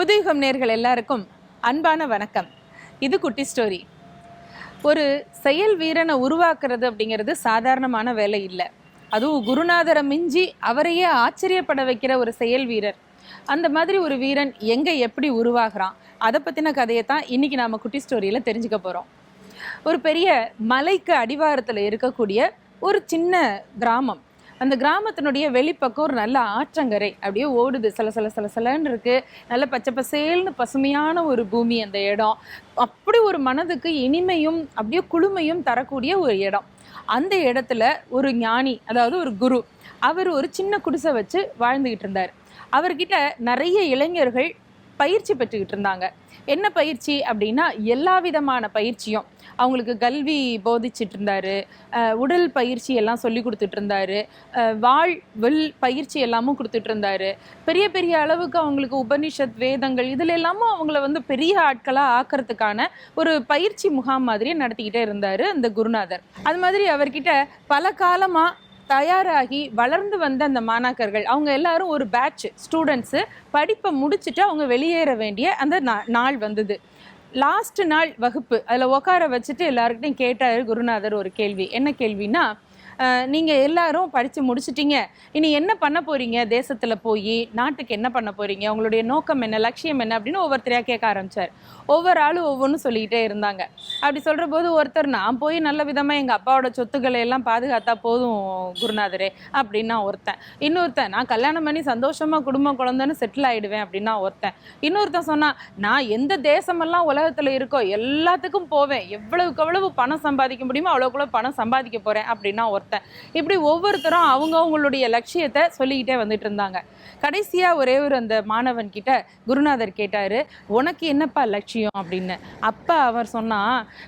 புதுயுகம் நேர்கள் எல்லாருக்கும் அன்பான வணக்கம். இது குட்டி ஸ்டோரி. ஒரு செயல் வீரனை உருவாக்குறது அப்படிங்கிறது சாதாரணமான வேலை இல்லை. அதுவும் குருநாதரை மிஞ்சி அவரையே ஆச்சரியப்பட வைக்கிற ஒரு செயல் வீரர். அந்த மாதிரி ஒரு வீரன் எங்கே எப்படி உருவாகிறான், அதை பற்றின கதையை தான் இன்றைக்கி நாம் குட்டி ஸ்டோரியில் தெரிஞ்சுக்க போகிறோம். ஒரு பெரிய மலைக்கு அடிவாரத்தில் இருக்கக்கூடிய ஒரு சின்ன கிராமம். அந்த கிராமத்தினுடைய வெளிப்பக்கம் ஒரு நல்ல ஆற்றங்கரை அப்படியே ஓடுது, சலசலன்னு இருக்கு. நல்ல பச்சை பசேல்னு பசுமையான ஒரு பூமி அந்த இடம். அப்படி ஒரு மனதுக்கு இனிமையும் அப்படியே குளுமையும் தரக்கூடிய ஒரு இடம். அந்த இடத்துல ஒரு ஞானி, அதாவது ஒரு குரு, அவர் ஒரு சின்ன குடிசை வச்சு வாழ்ந்துகிட்டு இருந்தார். அவர்கிட்ட நிறைய இளைஞர்கள் பயிற்சி பெற்றுக்கிட்டு இருந்தாங்க. என்ன பயிற்சி அப்படின்னா, எல்லா விதமான பயிற்சியும் அவங்களுக்கு கல்வி போதிச்சுட்டு இருந்தாரு. உடல் பயிற்சி எல்லாம் சொல்லி கொடுத்துட்டு இருந்தாரு. வில் பயிற்சி எல்லாமும் கொடுத்துட்டு இருந்தாரு. பெரிய பெரிய அளவுக்கு அவங்களுக்கு உபனிஷத் வேதங்கள் இதில் எல்லாமும் அவங்கள பெரிய ஆட்களாக ஆக்கிறதுக்கான ஒரு பயிற்சி முகாம் மாதிரி நடத்திக்கிட்டே இருந்தார் அந்த குருநாதர். அது மாதிரி அவர்கிட்ட பல காலமாக தயாராகி வளர்ந்து வந்த அந்த மாணாக்கர்கள் அவங்க எல்லாரும் ஒரு பேட்ச் ஸ்டூடெண்ட்ஸு படிப்பை முடிச்சுட்டு அவங்க வெளியேற வேண்டிய அந்த நாள் வந்தது. லாஸ்ட் நாள் வகுப்பு, அதில் உட்கார வச்சுட்டு எல்லாருக்கிட்டையும் கேட்டார் குருநாதர் ஒரு கேள்வி. என்ன கேள்வின்னா, நீங்கள் எல்லாரும் படித்து முடிச்சிட்டிங்க, இனி என்ன பண்ண போகிறீங்க, தேசத்தில் போய் நாட்டுக்கு என்ன பண்ண போகிறீங்க, உங்களுடைய நோக்கம் என்ன, லட்சியம் என்ன அப்படின்னு ஒவ்வொருத்தரையாக கேட்க ஆரம்பித்தார். ஒவ்வொரு ஆளும் ஒவ்வொன்றும் சொல்லிக்கிட்டே இருந்தாங்க. அப்படி சொல்கிற போது ஒருத்தர், நான் போய் நல்ல விதமாக எங்கள் அப்பாவோட சொத்துக்களை எல்லாம் பாதுகாத்தா போதும் குருநாதரே அப்படின்னா ஒருத்தன். இன்னொருத்தன், நான் கல்யாணம் பண்ணி சந்தோஷமாக குடும்பம் குழந்தைன்னு செட்டில் ஆகிடுவேன் அப்படின்னா ஒருத்தன். இன்னொருத்தன் சொன்னான், நான் எந்த தேசமெல்லாம் உலகத்தில் இருக்கோ எல்லாத்துக்கும் போவேன், எவ்வளவுக்கு எவ்வளவு பணம் சம்பாதிக்க முடியுமோ அவ்வளோக்குள்ள பணம் சம்பாதிக்க போகிறேன் அப்படின்னா ஒருத்தன். இப்படி ஒவ்வொருத்தரும் அவங்களுடைய லட்சியத்தை சொல்லிக்கிட்டே வந்துட்டு இருந்தாங்க. கடைசியா ஒரே ஒரு அந்த மாணவன் கிட்ட குருநாதர் கேட்டாரு, உனக்கு என்னப்பா லட்சியம் அப்படின்னு. அப்பா அவர் சொன்னா,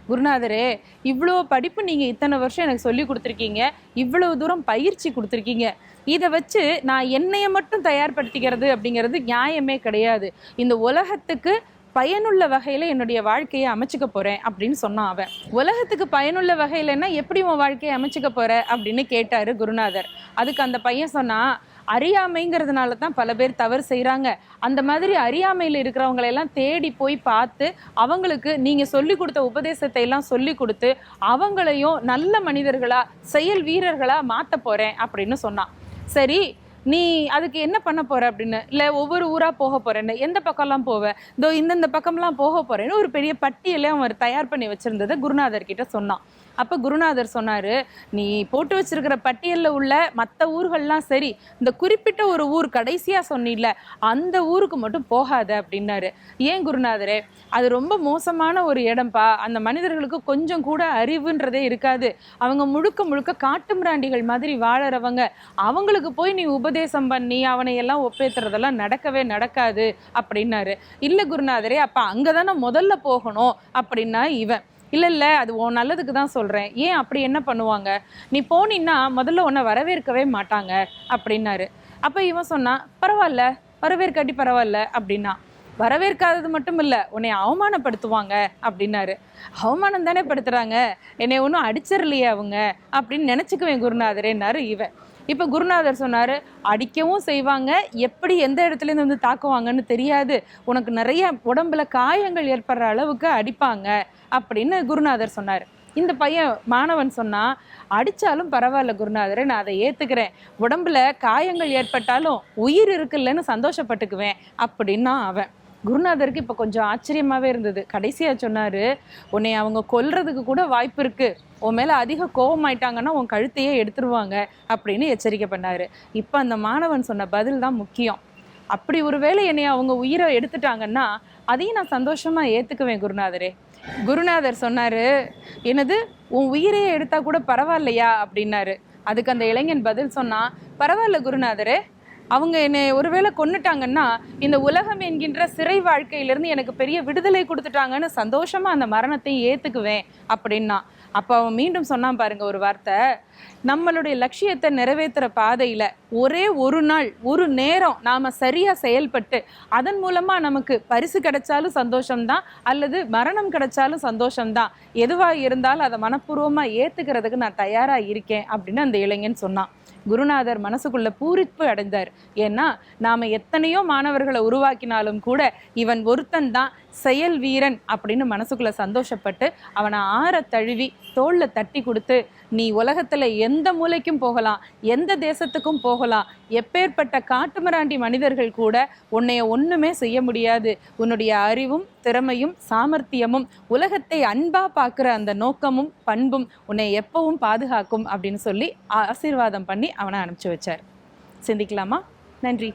குருநாதரே, இவ்வளோ படிப்பு நீங்க இத்தனை வருஷம் எனக்கு சொல்லி கொடுத்துருக்கீங்க, இவ்வளவு தூரம் பயிற்சி கொடுத்துருக்கீங்க, இதை வச்சு நான் என்னைய மட்டும் தயார்படுத்திக்கிறது அப்படிங்கிறது நியாயமே கிடையாது. இந்த உலகத்துக்கு பயனுள்ள வகையில் என்னுடைய வாழ்க்கையை அமைச்சுக்க போகிறேன் அப்படின்னு சொன்னான் அவன். உலகத்துக்கு பயனுள்ள வகையிலன்னா எப்படி உன் வாழ்க்கையை அமைச்சுக்க போகிற அப்படின்னு கேட்டார் குருநாதர். அதுக்கு அந்த பையன் சொன்னான், அறியாமைங்கிறதுனால தான் பல பேர் தவறு செய்கிறாங்க. அந்த மாதிரி அறியாமையில் இருக்கிறவங்களெல்லாம் தேடி போய் பார்த்து அவங்களுக்கு நீங்கள் சொல்லி கொடுத்த உபதேசத்தை எல்லாம் சொல்லி கொடுத்து அவங்களையும் நல்ல மனிதர்களாக செயல் வீரர்களாக மாற்ற போகிறேன் அப்படின்னு சொன்னான். சரி, நீ அதுக்கு என்ன பண்ண போற அப்படின்னு. இல்லை, ஒவ்வொரு ஊராக போக போறேன்னு. எந்த பக்கம்லாம் போவேன், இதோ இந்தந்த பக்கம்லாம் போக போறேன்னு ஒரு பெரிய பட்டியலே அவன் தயார் பண்ணி வச்சிருந்ததை குருநாதர் கிட்ட சொன்னான். அப்போ குருநாதர் சொன்னார், நீ போட்டு வச்சிருக்கிற பட்டியலில் உள்ள மற்ற ஊர்கள்லாம் சரி, இந்த குறிப்பிட்ட ஒரு ஊர் கடைசியாக சொன்னில்ல அந்த ஊருக்கு மட்டும் போகாத அப்படின்னாரு. ஏன் குருநாதரே, அது ரொம்ப மோசமான ஒரு இடம்பா, அந்த மனிதர்களுக்கு கொஞ்சம் கூட அறிவுன்றதே இருக்காது, அவங்க முழுக்க முழுக்க காட்டு மிராண்டிகள் மாதிரி வாழறவங்க, அவங்களுக்கு போய் நீ உபதேசம் பண்ணி அவனை எல்லாம் ஒப்பேத்துறதெல்லாம் நடக்கவே நடக்காது அப்படின்னாரு. இல்லை குருநாதரே, அப்போ அங்கே தானே முதல்ல போகணும் அப்படின்னா இவன், இல்லை அது உன் நல்லதுக்கு தான் சொல்கிறேன். ஏன் அப்படி என்ன பண்ணுவாங்க, நீ போனீன்னா முதல்ல உன்னை வரவேற்கவே மாட்டாங்க அப்படின்னாரு. அப்போ இவன் சொன்னான், பரவாயில்ல, வரவேற்காட்டி பரவாயில்ல அப்படின்னா. வரவேற்காதது மட்டும் இல்லை, உன்னை அவமானப்படுத்துவாங்க அப்படின்னாரு. அவமானம் தானே படுத்துகிறாங்க, என்னை ஒன்றும் அடிச்சிடலையே அவங்க அப்படின்னு நினச்சிக்குவேன் குருநாதரேன்னாரு இவன். இப்போ குருநாதர் சொன்னார், அடிக்கவும் செய்வாங்க, எப்படி எந்த இடத்துலேருந்து தாக்குவாங்கன்னு தெரியாது, உனக்கு நிறைய உடம்புல காயங்கள் ஏற்படுற அளவுக்கு அடிப்பாங்க அப்படின்னு குருநாதர் சொன்னார். இந்த பையன் மாணவன் சொன்னா, அடித்தாலும் பரவாயில்ல குருநாதரை, நான் அதை ஏற்றுக்கிறேன், உடம்புல காயங்கள் ஏற்பட்டாலும் உயிர் இருக்குல்லன்னு சந்தோஷப்பட்டுக்குவேன் அப்படின்னா அவன். குருநாதருக்கு இப்போ கொஞ்சம் ஆச்சரியமாகவே இருந்தது. கடைசியாக சொன்னார், உன்னை அவங்க கொல்றதுக்கு கூட வாய்ப்பு இருக்குது, உன் மேலே அதிக கோபமாயிட்டாங்கன்னா உன் கழுத்தையே எடுத்துருவாங்க அப்படின்னு எச்சரிக்கை பண்ணார். இப்போ அந்த மாணவன் சொன்ன பதில் தான் முக்கியம். அப்படி ஒரு வேளை என்னை அவங்க உயிரை எடுத்துட்டாங்கன்னா அதையும் நான் சந்தோஷமாக ஏற்றுக்குவேன் குருநாதரே. குருநாதர் சொன்னார், என்னது உன் உயிரையே எடுத்தால் கூட பரவாயில்லையா அப்படின்னாரு. அதுக்கு அந்த இளைஞன் பதில் சொன்னான், பரவாயில்ல குருநாதரே, அவங்க என்னை ஒருவேளை கொன்னுட்டாங்கன்னா இந்த உலகம் என்கின்ற சிறை வாழ்க்கையிலேருந்து எனக்கு பெரிய விடுதலை கொடுத்துட்டாங்கன்னு சந்தோஷமாக அந்த மரணத்தை ஏற்றுக்குவேன் அப்படின்னா. அப்போ அவன் மீண்டும் சொன்னான் பாருங்க ஒரு வார்த்தை, நம்மளுடைய லட்சியத்தை நிறைவேற்றுற பாதையில் ஒரே ஒரு நாள் ஒரு நேரம் நாம் சரியாக செயல்பட்டு அதன் மூலமாக நமக்கு பரிசு கிடைச்சாலும் சந்தோஷம்தான், அல்லது மரணம் கிடைச்சாலும் சந்தோஷம்தான், எதுவாக இருந்தாலும் அதை மனப்பூர்வமாக ஏற்றுக்கிறதுக்கு நான் தயாராக இருக்கேன் அப்படின்னு அந்த இளைஞன் சொன்னான். குருநாதர் மனசுக்குள்ள பூரிப்பு அடைந்தார். ஏன்னா நாம எத்தனையோ மாணவர்களை உருவாக்கினாலும் கூட இவன் ஒருத்தன் தான் செயல் வீரன் அப்படின்னு மனசுக்குள்ள சந்தோஷப்பட்டு அவனை ஆற தழுவி தோல்ல தட்டி கொடுத்து, நீ உலகத்துல எந்த மூலைக்கும் போகலாம், எந்த தேசத்துக்கும் போகலாம், எப்பேற்பட்ட காட்டுமிராண்டி மனிதர்கள் கூட உன்னைய ஒண்ணுமே செய்ய முடியாது, உன்னுடைய அறிவும் திறமையும் சாமர்த்தியமும் உலகத்தை அன்பா பார்க்குற அந்த நோக்கமும் பண்பும் உன்னை எப்பவும் பாதுகாக்கும் அப்படின்னு சொல்லி ஆசீர்வாதம் பண்ணி அவனை அனுப்பிச்சு வச்சார். சிந்திக்கலாமா? நன்றி.